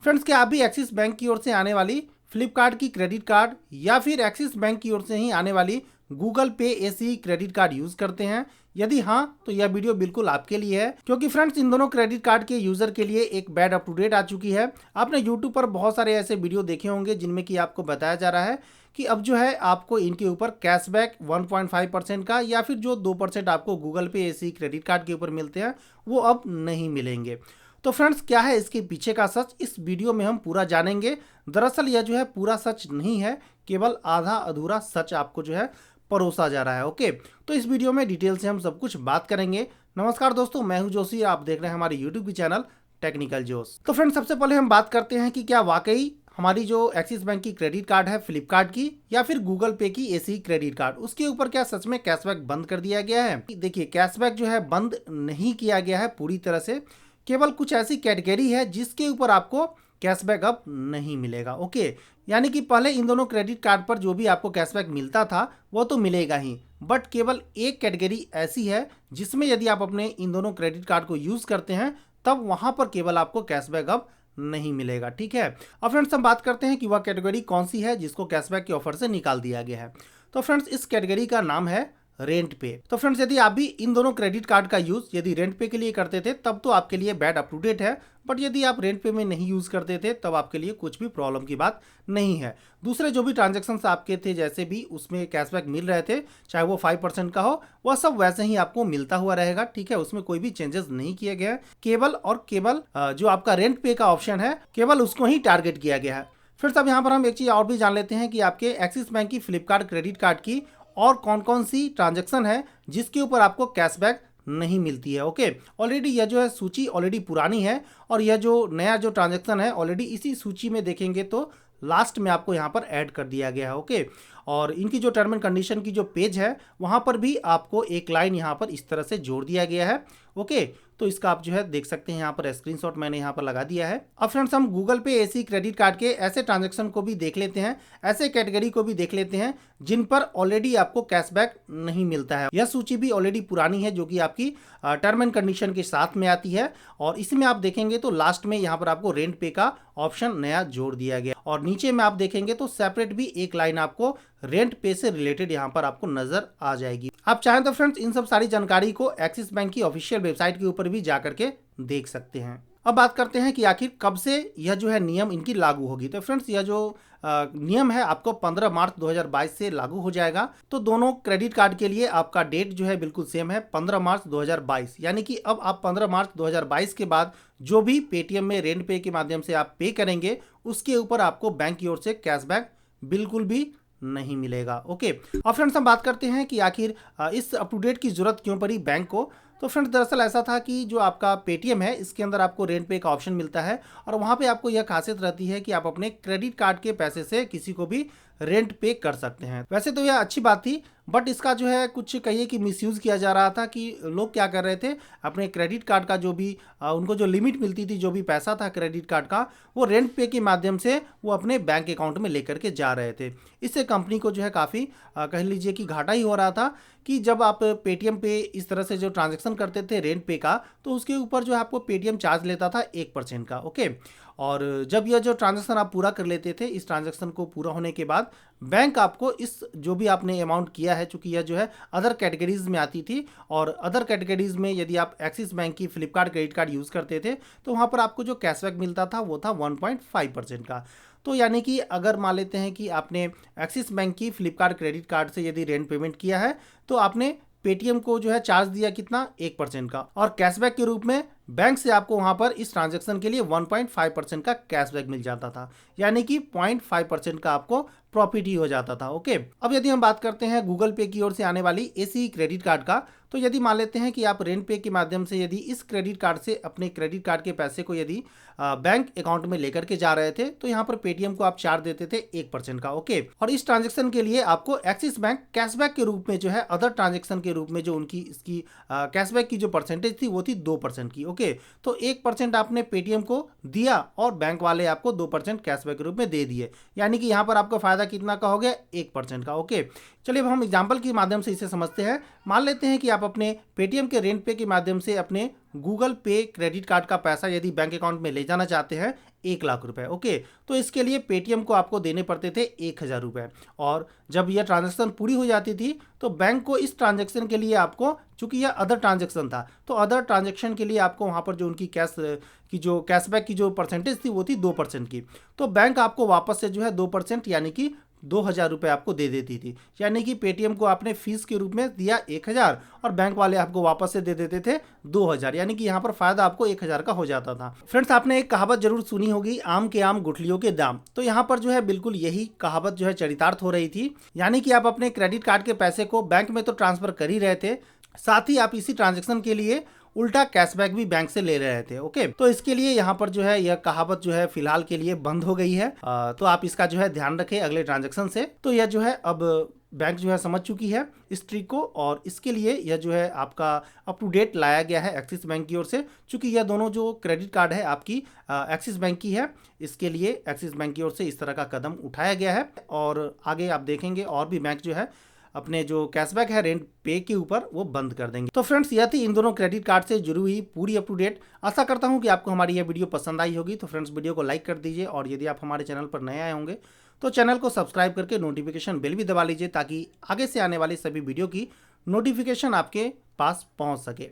Friends, क्या आप भी एक्सिस बैंक की ओर से आने वाली फ्लिपकार्ट की क्रेडिट कार्ड या फिर एक्सिस बैंक की ओर से ही आने वाली गूगल पे ऐसी क्रेडिट कार्ड यूज करते हैं? यदि हाँ, तो यह वीडियो बिल्कुल आपके लिए है, क्योंकि फ्रेंड्स इन दोनों क्रेडिट कार्ड के यूजर के लिए एक बैड अप टू डेट आ चुकी है। आपने यूट्यूब पर बहुत सारे ऐसे वीडियो देखे होंगे जिनमें कि आपको बताया जा रहा है कि अब जो है आपको इनके ऊपर कैशबैक 1.5% का या फिर जो 2% आपको गूगल पे ऐसी क्रेडिट कार्ड के ऊपर मिलते हैं वो अब नहीं मिलेंगे। तो फ्रेंड्स, क्या है इसके पीछे का सच, इस वीडियो में हम पूरा जानेंगे। दरअसल यह जो है पूरा सच नहीं है, केवल आधा अधूरा सच आपको जो है परोसा जा रहा है। ओके, तो इस वीडियो में डिटेल से हम सब कुछ बात करेंगे। नमस्कार दोस्तों, मैं हूं जोशी, आप देख रहे हैं हमारे यूट्यूब की चैनल टेक्निकल जोश। तो फ्रेंड्स, सबसे पहले हम बात करते हैं कि क्या वाकई हमारी जो एक्सिस बैंक की क्रेडिट कार्ड है फ्लिपकार्ट की या फिर गूगल पे की ऐसी क्रेडिट कार्ड, उसके ऊपर क्या सच में कैशबैक बंद कर दिया गया है? देखिए, कैशबैक जो है बंद नहीं किया गया है पूरी तरह से, केवल कुछ ऐसी कैटेगरी है जिसके ऊपर आपको कैशबैक अब नहीं मिलेगा। ओके, यानी कि पहले इन दोनों क्रेडिट कार्ड पर जो भी आपको कैशबैक मिलता था वो तो मिलेगा ही, बट केवल एक कैटेगरी ऐसी है जिसमें यदि आप अपने इन दोनों क्रेडिट कार्ड को यूज करते हैं तब वहां पर केवल आपको कैशबैक अब नहीं मिलेगा। ठीक है, अब फ्रेंड्स हम बात करते हैं कि वह कैटेगरी कौन सी है जिसको कैशबैक के ऑफर से निकाल दिया गया है। तो फ्रेंड्स, इस कैटेगरी का नाम है रेंट पे। तो फ्रेंड्स, यदि आप भी इन दोनों क्रेडिट कार्ड का यूज यदि रेंट पे के लिए करते थे तब तो आपके लिए बैड अप टू डेट है, बट यदि आप रेंट पे में नहीं यूज करते थे तब आपके लिए कुछ भी प्रॉब्लम की बात नहीं है। दूसरे जो भी ट्रांजेक्शन आपके थे जैसे भी उसमें कैशबैक मिल रहे थे, चाहे वो 5% का हो, वह सब वैसे ही आपको मिलता हुआ रहेगा। ठीक है, उसमें कोई भी चेंजेस नहीं किए गए हैं, केवल और केवल जो आपका रेंट पे का ऑप्शन है केवल उसको ही टारगेट किया गया है। फिर सब यहाँ पर हम एक चीज और भी जान लेते हैं कि आपके एक्सिस बैंक की फ्लिपकार्ट क्रेडिट कार्ड की और कौन कौन सी ट्रांजैक्शन है जिसके ऊपर आपको कैशबैक नहीं मिलती है। ओके, ऑलरेडी यह जो है सूची ऑलरेडी पुरानी है और यह जो नया जो ट्रांजैक्शन है ऑलरेडी इसी सूची में देखेंगे तो लास्ट में आपको यहाँ पर ऐड कर दिया गया है। ओके, और इनकी जो टर्म एंड कंडीशन की जो पेज है वहाँ पर भी आपको एक लाइन यहाँ पर इस तरह से जोड़ दिया गया है। ओके, तो इसका आप जो है देख सकते हैं, यहाँ पर स्क्रीनशॉट मैंने यहाँ पर लगा दिया है। अब फ्रेंड्स, हम गूगल पे ऐसी क्रेडिट कार्ड के ऐसे ट्रांजैक्शन को भी देख लेते हैं, ऐसे कैटेगरी को भी देख लेते हैं जिन पर ऑलरेडी आपको कैशबैक नहीं मिलता है। यह सूची भी ऑलरेडी पुरानी है जो कि आपकी टर्म एंड कंडीशन के साथ में आती है, और इसमें आप देखेंगे तो लास्ट में यहाँ पर आपको रेंट पे का ऑप्शन नया जोड़ दिया गया, और नीचे में आप देखेंगे तो सेपरेट भी एक लाइन आपको रेंट पे से रिलेटेड यहाँ पर आपको नजर आ जाएगी। आप चाहें तो फ्रेंड्स इन सब सारी जानकारी को एक्सिस बैंक की ऑफिशियल वेबसाइट के ऊपर भी जाकर के देख सकते हैं। अब बात करते हैं कि आखिर कब से यह जो है नियम इनकी लागू होगी। तो फ्रेंड्स, यह जो नियम है आपको 15 मार्च 2022 से लागू हो जाएगा। तो दोनों क्रेडिट कार्ड के लिए आपका डेट जो है बिल्कुल सेम है, 15 मार्च 2022। यानी कि अब आप 15 मार्च 2022 के बाद जो भी पेटीएम में रेंट पे के माध्यम से आप पे करेंगे उसके ऊपर आपको बैंक की ओर से कैशबैक बिल्कुल भी नहीं मिलेगा। ओके, और फ्रेंड्स हम बात करते हैं कि आखिर इस अप टू डेट की जरूरत क्यों पड़ी बैंक को। तो फ्रेंड्स, दरअसल ऐसा था कि जो आपका पेटीएम है इसके अंदर आपको रेंट पे का ऑप्शन मिलता है, और वहाँ पे आपको यह खासियत रहती है कि आप अपने क्रेडिट कार्ड के पैसे से किसी को भी रेंट पे कर सकते हैं। वैसे तो यह अच्छी बात थी, बट इसका जो है कुछ कहिए कि मिसयूज किया जा रहा था कि लोग क्या कर रहे थे, अपने क्रेडिट कार्ड का जो भी उनको जो लिमिट मिलती थी, जो भी पैसा था क्रेडिट कार्ड का, वो रेंट पे के माध्यम से वो अपने बैंक अकाउंट में लेकर के जा रहे थे। इससे कंपनी को जो है काफ़ी कह लीजिए कि घाटा ही हो रहा था कि जब आप पेटीएम पे इस तरह से जो ट्रांजेक्शन करते थे रेंट पे का, तो उसके ऊपर जो है आपको पेटीएम चार्ज लेता था 1% का। ओके, और जब यह जो ट्रांजैक्शन आप पूरा कर लेते थे, इस ट्रांजैक्शन को पूरा होने के बाद बैंक आपको इस जो भी आपने अमाउंट किया है, चूंकि यह जो है अदर कैटेगरीज में आती थी, और अदर कैटेगरीज में यदि आप एक्सिस बैंक की फ्लिपकार्ट क्रेडिट कार्ड यूज़ करते थे तो वहाँ पर आपको जो कैशबैक मिलता था वो था 1.5% का। तो यानी कि अगर मान लेते हैं कि आपने एक्सिस बैंक की फ्लिपकार्ट क्रेडिट कार्ड से यदि रेंट पेमेंट किया है तो आपने पेटीएम को जो है चार्ज दिया कितना, 1% का, और कैशबैक के रूप में बैंक से आपको वहां पर इस ट्रांजैक्शन के लिए 1.5% का कैशबैक मिल जाता था, यानी कि 0.5% का आपको प्रॉफिट ही हो जाता था। ओके, अब यदि हम बात करते हैं गूगल पे की ओर से आने वाली ऐसी क्रेडिट कार्ड का, तो यदि मान लेते हैं कि आप रेंट पे के माध्यम से यदि इस क्रेडिट कार्ड से अपने क्रेडिट कार्ड के पैसे को यदि बैंक अकाउंट में लेकर के जा रहे थे तो यहाँ पर पेटीएम को आप चार्ज देते थे 1% का। ओके, और इस ट्रांजेक्शन के लिए आपको एक्सिस बैंक कैशबैक के रूप में जो है अदर ट्रांजेक्शन के रूप में जो उनकी इसकी कैशबैक की जो परसेंटेज थी वो थी 2% की। ओके, तो 1% आपने पेटीएम को दिया और बैंक वाले आपको 2% कैशबैक के रूप में दे दिए, यानी कि यहाँ पर आपको फायदा कितना का हो गया, 1% का। ओके, चलिए अब हम एग्जाम्पल के माध्यम से इसे समझते हैं। मान लेते हैं कि आप अपने पेटीएम के रेंट पे के माध्यम से अपने गूगल पे क्रेडिट कार्ड का पैसा यदि बैंक अकाउंट में ले जाना चाहते हैं 1 लाख रुपए। ओके, तो इसके लिए पेटीएम को आपको देने पड़ते थे 1,000 रुपए, और जब यह ट्रांजैक्शन पूरी हो जाती थी तो बैंक को इस ट्रांजैक्शन के लिए आपको, चूंकि यह अदर ट्रांजैक्शन था, तो अदर ट्रांजैक्शन के लिए आपको वहाँ पर जो उनकी कैशबैक की जो परसेंटेज थी वो थी 2% की। तो बैंक आपको वापस से जो है 2% यानी कि 2,000 रुपये आपको दे देती थी। यानी कि पेटीएम को आपने फीस के रूप में दिया 1,000 और बैंक वाले आपको वापस से दे देते थे 2,000, यानी कि यहाँ पर फायदा आपको 1,000 का हो जाता था। फ्रेंड्स, आपने एक कहावत जरूर सुनी होगी, आम के आम गुठलियों के दाम। तो यहाँ पर जो है बिल्कुल यही कहावत जो है चरितार्थ हो रही थी। यानी कि आप अपने क्रेडिट कार्ड के पैसे को बैंक में तो ट्रांसफर कर ही रहे थे, साथ ही आप इसी ट्रांजेक्शन के लिए उल्टा कैशबैक भी बैंक से ले रहे थे। ओके, तो इसके लिए यहाँ पर जो है यह कहावत जो है फिलहाल के लिए बंद हो गई है। तो आप इसका जो है ध्यान रखें अगले ट्रांजैक्शन से। तो यह जो है अब बैंक जो है समझ चुकी है इस ट्रिक को, और इसके लिए यह जो है आपका अप टू डेट लाया गया है एक्सिस बैंक की ओर से। चूंकि यह दोनों जो क्रेडिट कार्ड है आपकी एक्सिस बैंक की है, इसके लिए एक्सिस बैंक की ओर से इस तरह का कदम उठाया गया है। और आगे आप देखेंगे और भी बैंक जो है अपने जो कैशबैक है रेंट पे के ऊपर वो बंद कर देंगे। तो फ्रेंड्स, यह थी इन दोनों क्रेडिट कार्ड से जुड़ी हुई पूरी अप टू डेट। आशा करता हूं कि आपको हमारी यह वीडियो पसंद आई होगी। तो फ्रेंड्स, वीडियो को लाइक कर दीजिए, और यदि आप हमारे चैनल पर नए आए होंगे तो चैनल को सब्सक्राइब करके नोटिफिकेशन बेल भी दबा लीजिए, ताकि आगे से आने वाली सभी वीडियो की नोटिफिकेशन आपके पास पहुंच सके।